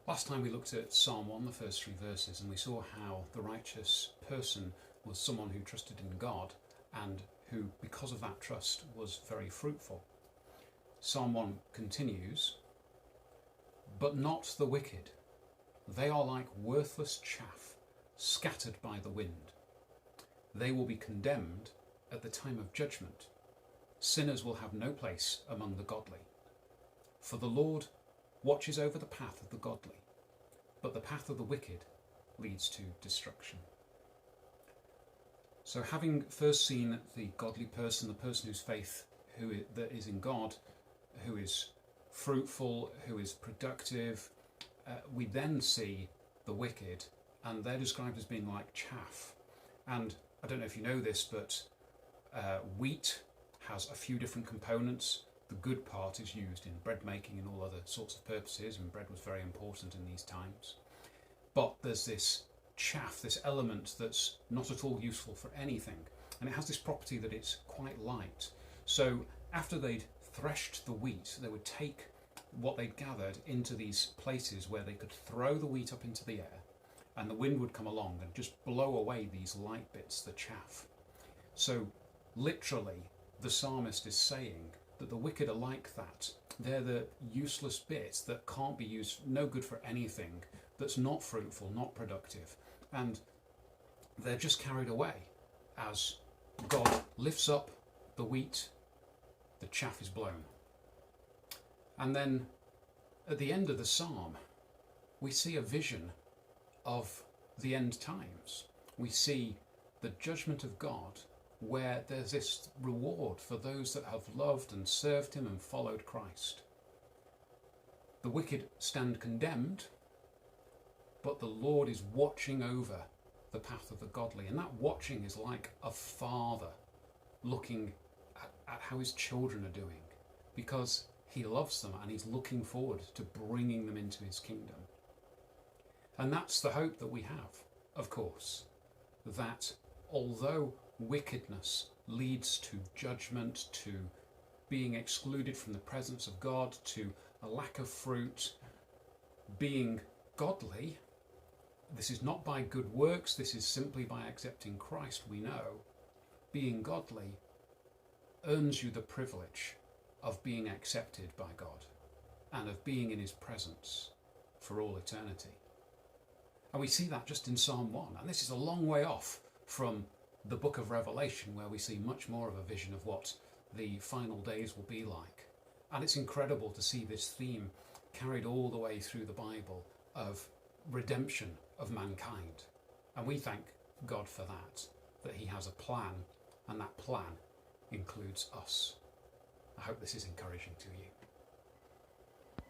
Last time we looked at Psalm 1, the first 3 verses, and we saw how the righteous person was someone who trusted in God and who, because of that trust, was very fruitful. Psalm 1 continues, "But not the wicked. They are like worthless chaff, scattered by the wind. They will be condemned at the time of judgment. Sinners will have no place among the godly. For the Lord watches over the path of the godly, but the path of the wicked leads to destruction." So having first seen the godly person, the person whose faith that is in God, who is fruitful, who is productive, we then see the wicked, and they're described as being like chaff. And I don't know if you know this, but wheat has a few different components. The good part is used in bread making and all other sorts of purposes, and bread was very important in these times. But there's this chaff, this element that's not at all useful for anything, and it has this property that it's quite light. So after they'd threshed the wheat, they would take what they'd gathered into these places where they could throw the wheat up into the air, and the wind would come along and just blow away these light bits, the chaff. So literally the psalmist is saying that the wicked are like that. They're the useless bits that can't be used, no good for anything, that's not fruitful, not productive. And they're just carried away as God lifts up the wheat, the chaff is blown. And then at the end of the psalm, we see a vision of the end times. We see the judgment of God, where there's this reward for those that have loved and served him and followed Christ. The wicked stand condemned, but the Lord is watching over the path of the godly, and that watching is like a father looking at how his children are doing, because he loves them and he's looking forward to bringing them into his kingdom. And that's the hope that we have, of course, that although wickedness leads to judgment, to being excluded from the presence of God, to a lack of fruit, being godly, this is not by good works, this is simply by accepting Christ, we know. Being godly earns you the privilege of being accepted by God and of being in his presence for all eternity. And we see that just in Psalm 1, and this is a long way off from the book of Revelation, where we see much more of a vision of what the final days will be like. And it's incredible to see this theme carried all the way through the Bible of redemption of mankind. And we thank God for that he has a plan, and that plan includes us. I hope this is encouraging to you.